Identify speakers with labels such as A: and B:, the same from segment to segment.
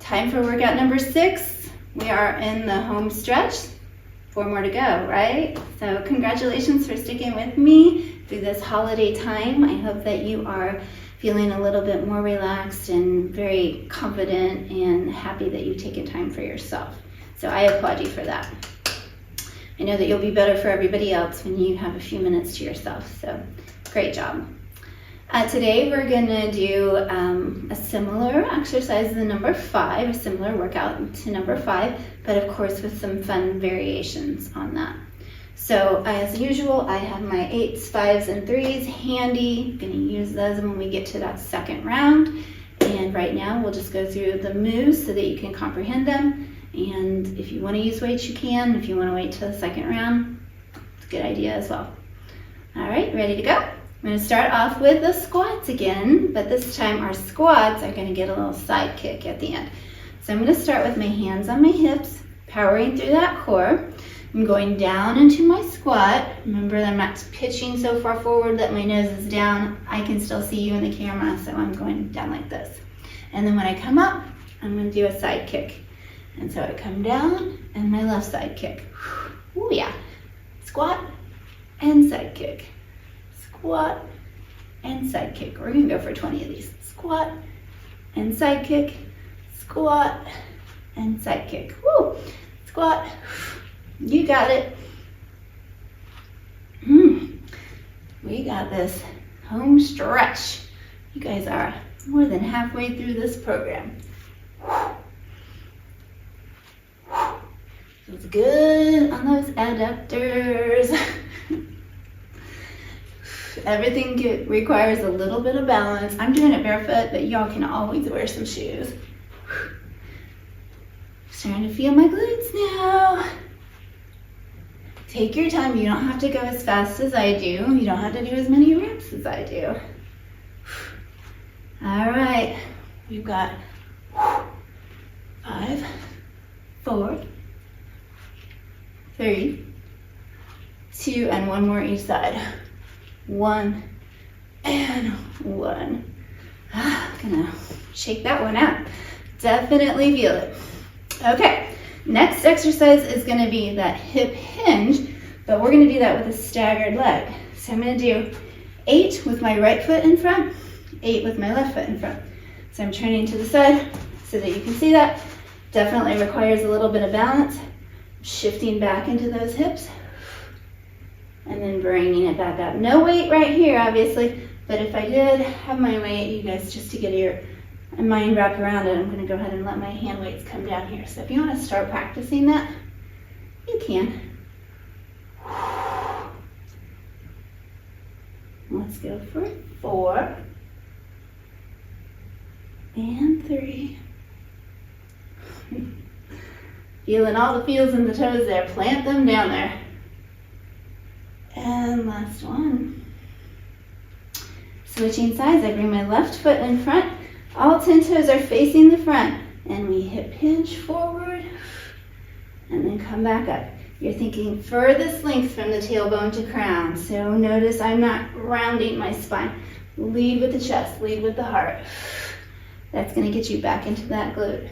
A: Time for workout number 6. We are in the home stretch. 4 more to go, right? So congratulations for sticking with me through this holiday time. I hope that you are feeling a little bit more relaxed and very confident and happy that you've taken time for yourself. So I applaud you for that. I know that you'll be better for everybody else when you have a few minutes to yourself, so great job. Today we're gonna do a similar exercise to number 5, a similar workout to number 5, but of course with some fun variations on that. So as usual, I have my 8s, 5s, and 3s handy. I'm gonna use those when we get to that second round. And right now we'll just go through the moves so that you can comprehend them. And if you wanna use weights, you can. If you wanna wait till the second round, it's a good idea as well. All right, ready to go? I'm going to start off with the squats again, but this time our squats are going to get a little side kick at the end. So I'm going to start with my hands on my hips, powering through that core. I'm going down into my squat. Remember that I'm not pitching so far forward that my nose is down. I can still see you in the camera, so I'm going down like this. And then when I come up, I'm going to do a side kick. And so I come down and my left side kick. Ooh, yeah. Squat and side kick. Squat and side kick. We're going to go for 20 of these. Squat and side kick, squat and side kick. Woo! Squat. You got it. We got this home stretch. You guys are more than halfway through this program. Feels good on those adductors. Everything requires a little bit of balance. I'm doing it barefoot, but y'all can always wear some shoes. Starting to feel my glutes now. Take your time. You don't have to go as fast as I do. You don't have to do as many reps as I do. All right, we've got 5, 4, 3, 2, and 1 more each side. 1 and 1. Gonna shake that one out. Definitely feel it. Okay, next exercise is gonna be that hip hinge, but we're gonna do that with a staggered leg. So I'm gonna do 8 with my right foot in front, 8 with my left foot in front. So I'm turning to the side so that you can see that. Definitely requires a little bit of balance. Shifting back into those hips. And then bringing it back up. No weight right here, obviously, but if I did have my weight, you guys, just to get your mind wrapped around it, I'm going to go ahead and let my hand weights come down here. So if you want to start practicing that, you can. Let's go for 4 and 3. Feeling all the feels in the toes there. Plant them down there. And last one. Switching sides, I bring my left foot in front. All 10 toes are facing the front. And we hip hinge forward. And then come back up. You're thinking furthest length from the tailbone to crown. So notice I'm not rounding my spine. Lead with the chest, lead with the heart. That's going to get you back into that glute.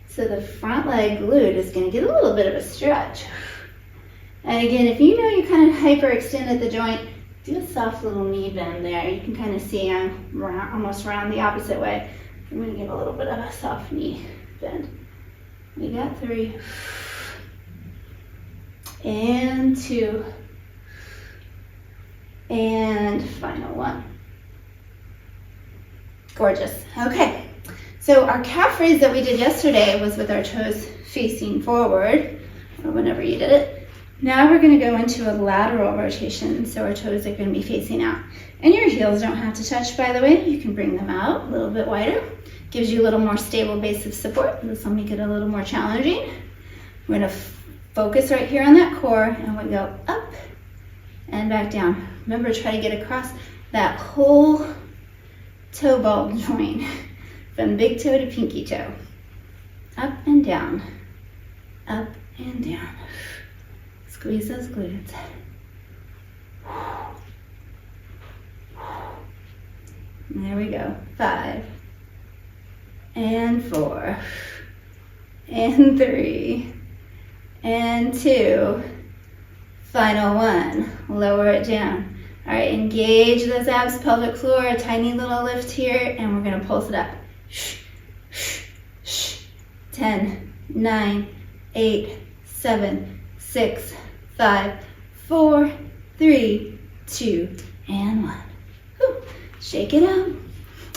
A: So the front leg glute is going to get a little bit of a stretch. And again, if you know you kind of hyperextended the joint, do a soft little knee bend there. You can kind of see I'm almost round the opposite way. I'm going to give a little bit of a soft knee bend. We got 3. And 2. And final 1. Gorgeous. Okay. So our calf raise that we did yesterday was with our toes facing forward, or whenever you did it. Now we're going to go into a lateral rotation, so our toes are going to be facing out. And your heels don't have to touch, by the way. You can bring them out a little bit wider. Gives you a little more stable base of support. This will make it a little more challenging. We're going to focus right here on that core, and we go up and back down. Remember, try to get across that whole toe ball joint from big toe to pinky toe. Up and down, up and down. Squeeze those glutes. There we go. 5, and 4, and 3, and 2, final 1. Lower it down. All right, engage those abs, pelvic floor, a tiny little lift here, and we're gonna pulse it up. 10, 9, 8, 7, 6, 5, 4, 3, 2, and 1. Whew. Shake it out.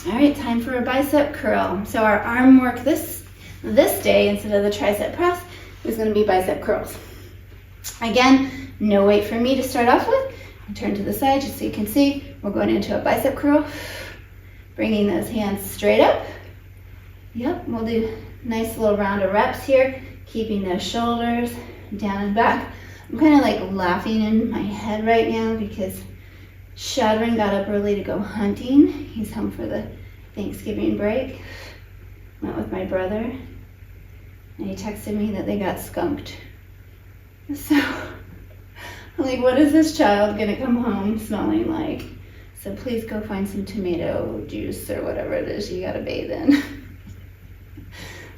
A: All right, time for a bicep curl. So our arm work this day, instead of the tricep press, is gonna be bicep curls. Again, no weight for me to start off with. I'll turn to the side just so you can see. We're going into a bicep curl. Bringing those hands straight up. Yep, we'll do a nice little round of reps here. Keeping those shoulders down and back. I'm kind of like laughing in my head right now because Shadwin got up early to go hunting. He's home for the Thanksgiving break. Went with my brother. And he texted me that they got skunked. So, I'm like, what is this child gonna come home smelling like? So please go find some tomato juice or whatever it is you gotta bathe in.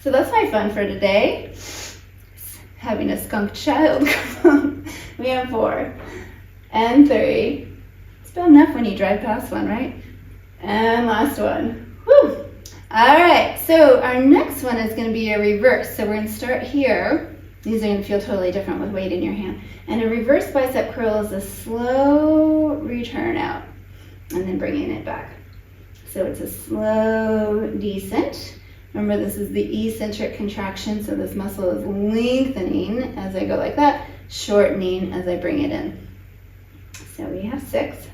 A: So that's my fun for today. Having a skunked child come home. We have 4 and 3. It's about enough when you drive past one, right? And last one. Whew. All right, so our next one is gonna be a reverse. So we're gonna start here. These are gonna feel totally different with weight in your hand. And a reverse bicep curl is a slow return out and then bringing it back. So it's a slow descent. Remember, this is the eccentric contraction, so this muscle is lengthening as I go like that, shortening as I bring it in. So we have 6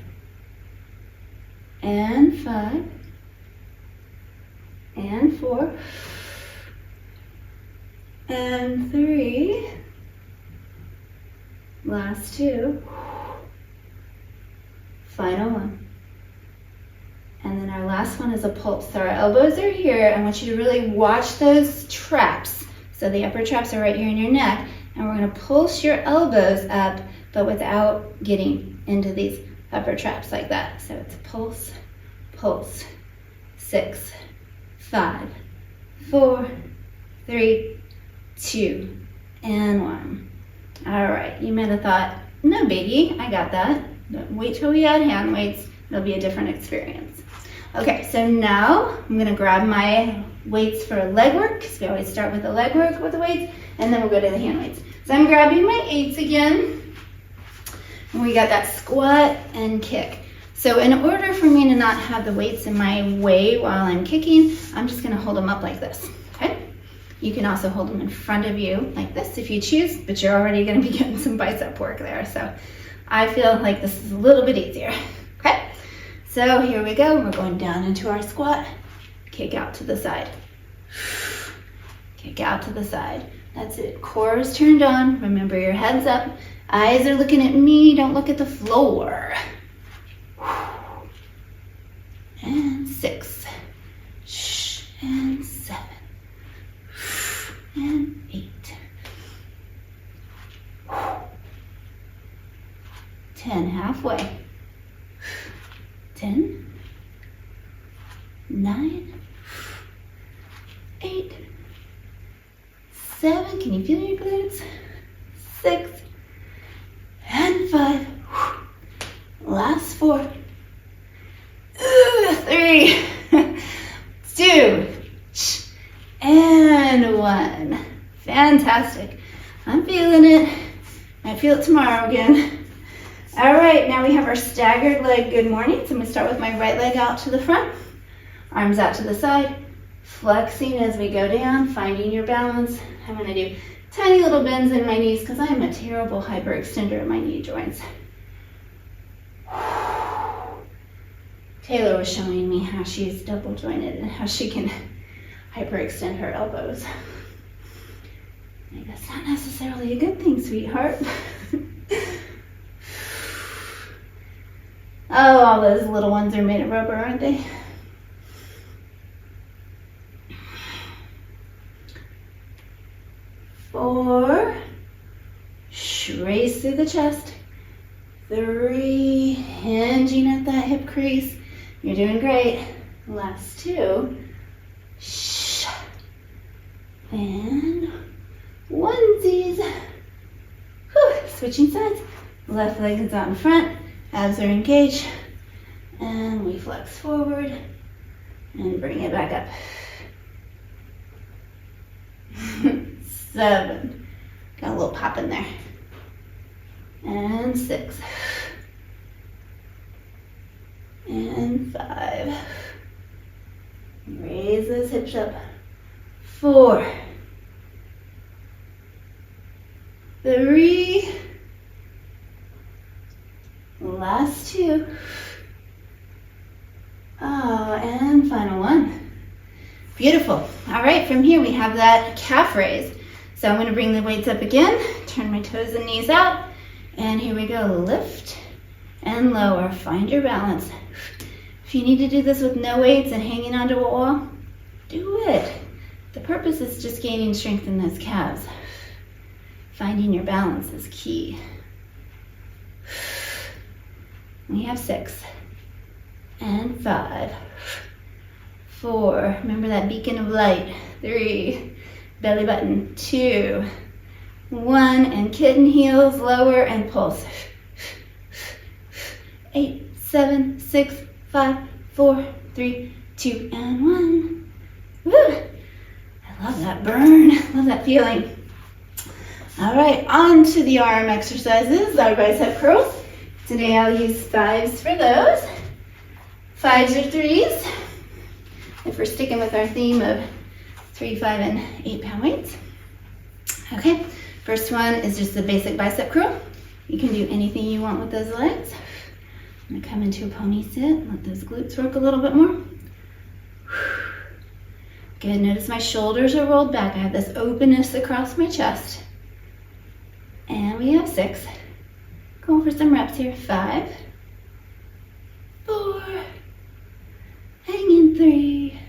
A: and 5 and 4 and 3, last 2, final 1. And then our last one is a pulse. So our elbows are here. I want you to really watch those traps. So the upper traps are right here in your neck. And we're gonna pulse your elbows up, but without getting into these upper traps like that. So it's pulse, pulse, 6, 5, 4, 3, 2, and 1. All right, you might have thought, no biggie, I got that. But wait till we add hand weights, it'll be a different experience. Okay, so now I'm gonna grab my weights for leg work, because we always start with the leg work with the weights, and then we'll go to the hand weights. So I'm grabbing my 8s again, and we got that squat and kick. So in order for me to not have the weights in my way while I'm kicking, I'm just gonna hold them up like this, okay? You can also hold them in front of you like this if you choose, but you're already gonna be getting some bicep work there. So I feel like this is a little bit easier, okay? So here we go, we're going down into our squat, kick out to the side, kick out to the side. That's it, core is turned on, remember your head's up, eyes are looking at me, don't look at the floor. And 6, and 7, and 8, 10, halfway, 10, 9, 8, 7, can you feel your glutes? 6, and 5, last 4, 3, 2, and 1. Fantastic. I'm feeling it. Might feel it tomorrow again. All right, now we have our staggered leg good morning. So I'm gonna start with my right leg out to the front, arms out to the side, flexing as we go down, finding your balance. I'm gonna do tiny little bends in my knees because I'm a terrible hyperextender in my knee joints. Taylor was showing me how she's double jointed and how she can hyperextend her elbows. Like, that's not necessarily a good thing, sweetheart. Oh, all those little ones are made of rubber, aren't they? Four, raise through the chest. 3, hinging at that hip crease. You're doing great. Last 2, And onesies. Whew. Switching sides. Left leg is out in front. Abs are engaged. And we flex forward and bring it back up. 7. Got a little pop in there. And 6. And 5. Raise those hips up. 4. 3. Last 2. Oh, and final 1. Beautiful. All right, from here we have that calf raise. So I'm going to bring the weights up again, turn my toes and knees out, and here we go. Lift and lower. Find your balance. If you need to do this with no weights and hanging onto a wall, do it. The purpose is just gaining strength in those calves. Finding your balance is key. We have 6 and 5, 4. Remember that beacon of light. 3, belly button. 2, 1, and kitten heels, lower and pulse. 8, 7, 6, 5, 4, 3, 2, and 1. Woo! I love that burn. Love that feeling. All right, on to the arm exercises, our bicep curls. Today I'll use 5s for those. 5s or 3s, if we're sticking with our theme of 3, 5, and 8 pound weights. Okay, first one is just the basic bicep curl. You can do anything you want with those legs. I'm gonna come into a pony sit, let those glutes work a little bit more. Good, notice my shoulders are rolled back. I have this openness across my chest. And we have 6. Going for some reps here. 5, 4, hang in 3,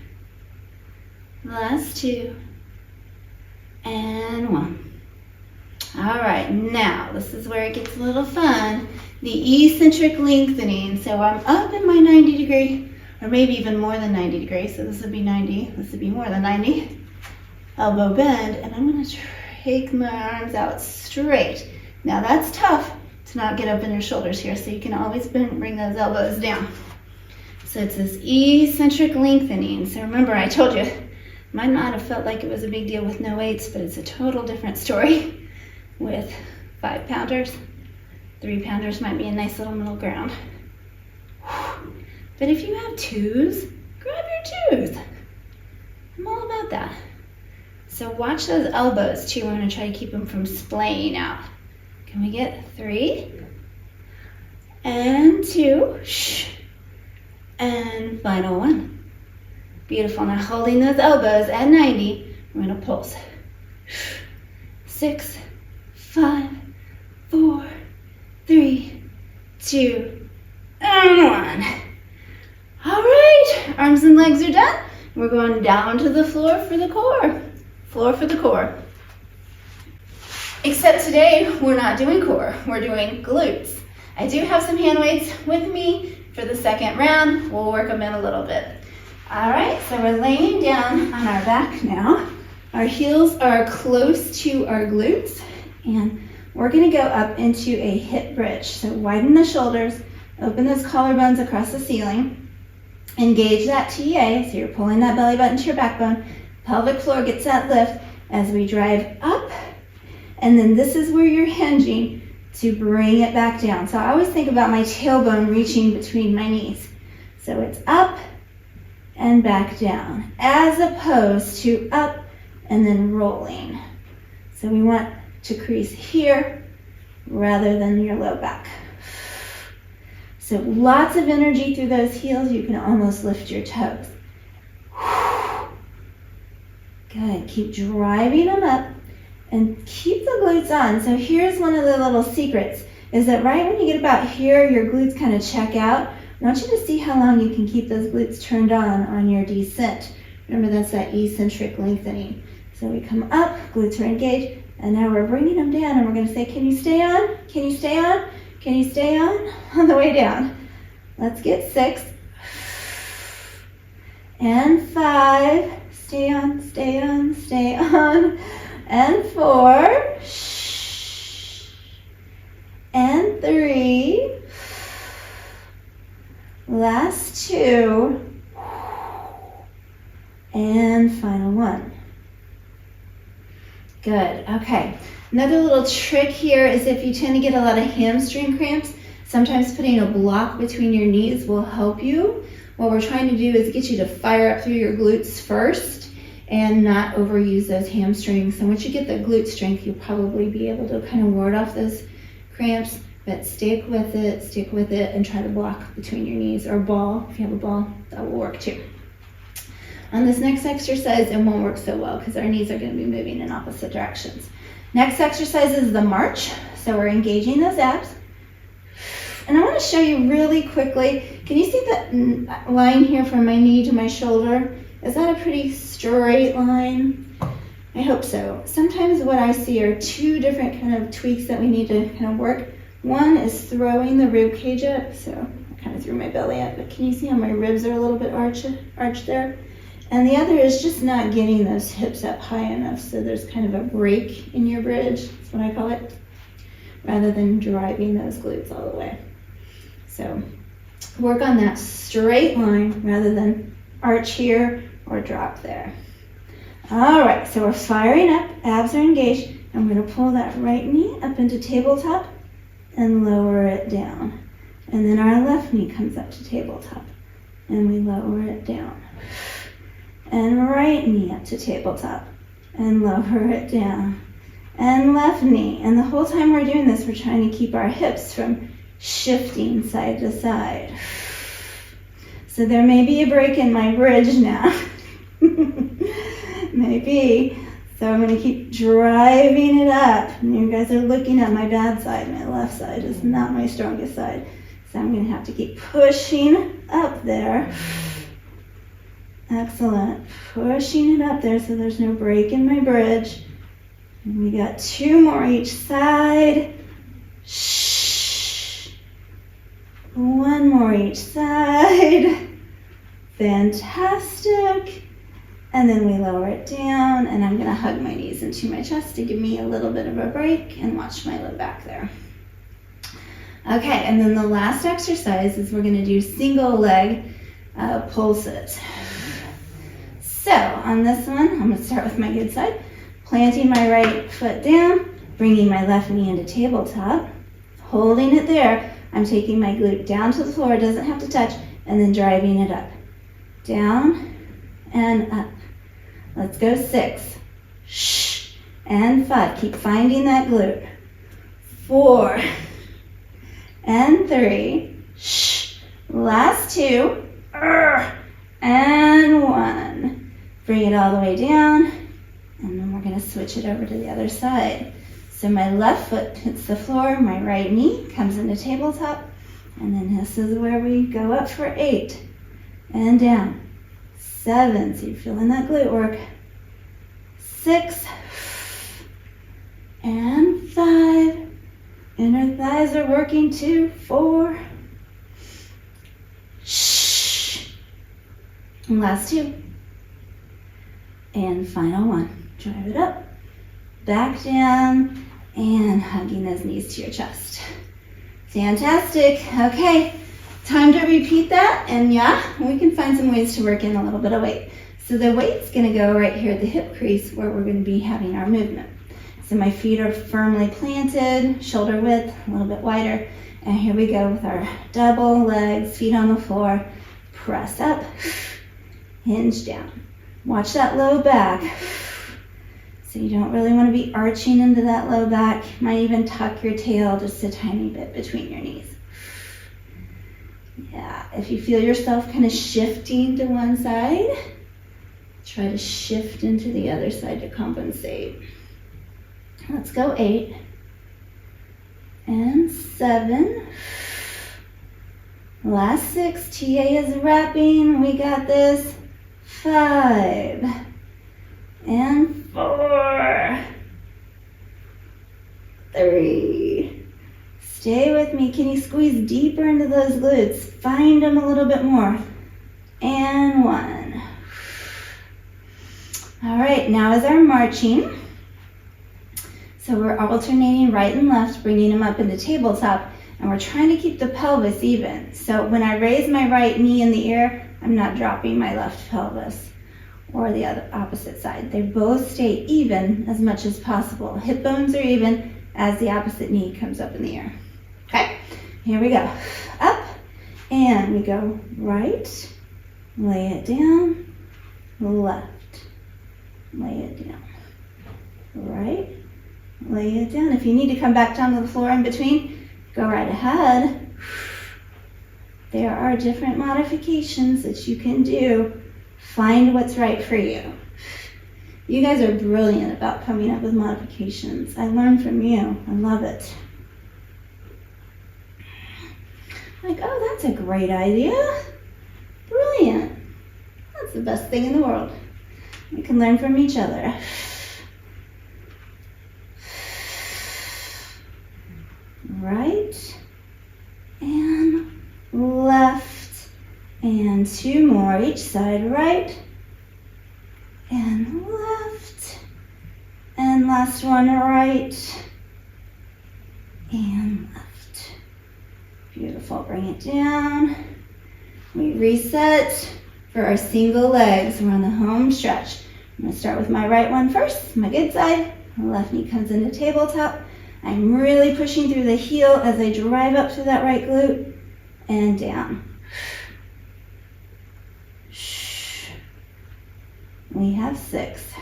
A: last 2, and 1. All right, now this is where it gets a little fun. The eccentric lengthening. So I'm up in my 90 degree, or maybe even more than 90 degrees. So this would be 90, this would be more than 90. Elbow bend, and I'm gonna take my arms out straight. Now that's tough to not get up in your shoulders here, so you can always bring those elbows down. So it's this eccentric lengthening. So remember, I told you, might not have felt like it was a big deal with no weights, but it's a total different story with 5 pounders. 3 pounders might be a nice little middle ground. But if you have 2s, grab your 2s. I'm all about that. So watch those elbows too. We're gonna try to keep them from splaying out. Can we get 3 and 2 and final 1? Beautiful. Now holding those elbows at 90, we're gonna pulse. 6, 5, 4, 3, 2, and 1. All right, arms and legs are done. We're going down to the floor for the core. Floor for the core. Except today, we're not doing core, we're doing glutes. I do have some hand weights with me for the second round. We'll work them in a little bit. All right, so we're laying down on our back now. Our heels are close to our glutes, and we're gonna go up into a hip bridge. So widen the shoulders, open those collarbones across the ceiling, engage that TA, so you're pulling that belly button to your backbone. Pelvic floor gets that lift as we drive up, and then this is where you're hinging to bring it back down. So I always think about my tailbone reaching between my knees. So it's up and back down, as opposed to up and then rolling. So we want to crease here rather than your low back. So lots of energy through those heels. You can almost lift your toes. Good, keep driving them up and keep the glutes on. So here's one of the little secrets, is that right when you get about here, your glutes kind of check out. I want you to see how long you can keep those glutes turned on your descent. Remember, that's that eccentric lengthening. So we come up, glutes are engaged, and now we're bringing them down, and we're gonna say, can you stay on? Can you stay on? Can you stay on the way down? Let's get 6 and 5. stay on, stay on, stay on. And 4. And 3. Last 2. And final 1. Good, okay. Another little trick here is if you tend to get a lot of hamstring cramps, sometimes putting a block between your knees will help you. What we're trying to do is get you to fire up through your glutes first and not overuse those hamstrings. So once you get the glute strength, you'll probably be able to kind of ward off those cramps, but stick with it, and try to block between your knees, or ball. If you have a ball, that will work too. On this next exercise, it won't work so well because our knees are going to be moving in opposite directions. Next exercise is the march. So we're engaging those abs. And I want to show you really quickly, can you see that line here from my knee to my shoulder? Is that a pretty straight line? I hope so. Sometimes what I see are 2 different kind of tweaks that we need to kind of work. One is throwing the rib cage up. So I kind of threw my belly up, but can you see how my ribs are a little bit arched there? And the other is just not getting those hips up high enough, so there's kind of a break in your bridge, that's what I call it, rather than driving those glutes all the way. So work on that straight line rather than arch here or drop there. All right, so we're firing up, abs are engaged. I'm going to pull that right knee up into tabletop and lower it down. And then our left knee comes up to tabletop and we lower it down. And right knee up to tabletop and lower it down. And left knee. And the whole time we're doing this, we're trying to keep our hips from shifting side to side. So there may be a break in my bridge now. Maybe. So I'm going to keep driving it up. And you guys are looking at my bad side. My left side is not my strongest side. So I'm going to have to keep pushing up there. Excellent. Pushing it up there so there's no break in my bridge. And we got 2 more each side. Shh. 1 more each side. Fantastic. And then we lower it down, and I'm going to hug my knees into my chest to give me a little bit of a break and watch my low back there. Okay, and then the last exercise is we're going to do single leg pulses. So on this one, I'm going to start with my good side, planting my right foot down, bringing my left knee into tabletop, holding it there. I'm taking my glute down to the floor, it doesn't have to touch, and then driving it up. Down and up. Let's go 6. Shh. And 5. Keep finding that glute. 4. And 3. Shh. Last 2. And 1. Bring it all the way down. And then we're going to switch it over to the other side. So my left foot hits the floor, my right knee comes into tabletop, and then this is where we go up for 8. And down. 7, so you're feeling that glute work. 6. And 5. Inner thighs are working too. 4. Shh. And last 2. And final 1. Drive it up, back down, and hugging those knees to your chest. Fantastic. Okay. Time to repeat that, and yeah, we can find some ways to work in a little bit of weight. So the weight's going to go right here at the hip crease where we're going to be having our movement. So my feet are firmly planted, shoulder width, a little bit wider, and here we go with our double legs, feet on the floor, press up, hinge down. Watch that low back. So you don't really want to be arching into that low back. You might even tuck your tail just a tiny bit between your knees. Yeah, if you feel yourself kind of shifting to one side, try to shift into the other side to compensate. Let's go 8 and 7. Last 6, TA is wrapping, we got this. 5 and 4, 3. Stay with me. Can you squeeze deeper into those glutes? Find them a little bit more. And 1. right, now is our marching. So we're alternating right and left, bringing them up into tabletop, and we're trying to keep the pelvis even. So when I raise my right knee in the air, I'm not dropping my left pelvis or the other opposite side. They both stay even as much as possible. Hip bones are even as the opposite knee comes up in the air. Okay, here we go. Up, and we go right, lay it down, left, lay it down, right, lay it down. If you need to come back down to the floor in between, go right ahead. There are different modifications that you can do. Find what's right for you. You guys are brilliant about coming up with modifications. I learn from you. I love it. Like, oh, that's a great idea. Brilliant. That's the best thing in the world. We can learn from each other. Right and left, and two more each side. Right and left, and last one. Right and left. Beautiful. Bring it down. We reset for our single legs. We're on the home stretch. I'm going to start with my right one first, my good side. My left knee comes into tabletop. I'm really pushing through the heel as I drive up to that right glute and down. We have 6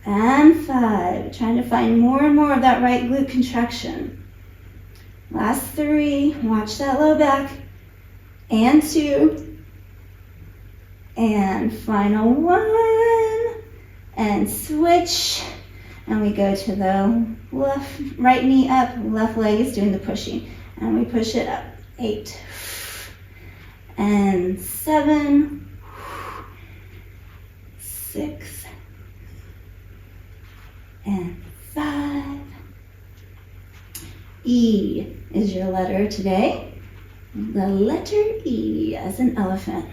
A: and 5. Trying to find more and more of that right glute contraction. Last 3. Watch that low back. And 2. And final 1. And switch. And we go to the right knee up, left leg is doing the pushing. And we push it up. 8. And 7. 6. And 5. E is your letter today. The letter E as an elephant.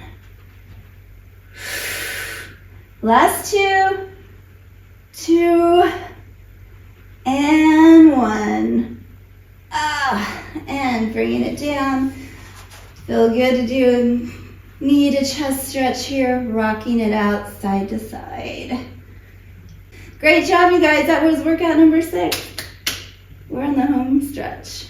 A: Last 2. 2 and 1. And bringing it down. Feel good to do a knee to chest stretch here, rocking it out side to side. Great job, you guys. That was workout number 6. We're on the home stretch.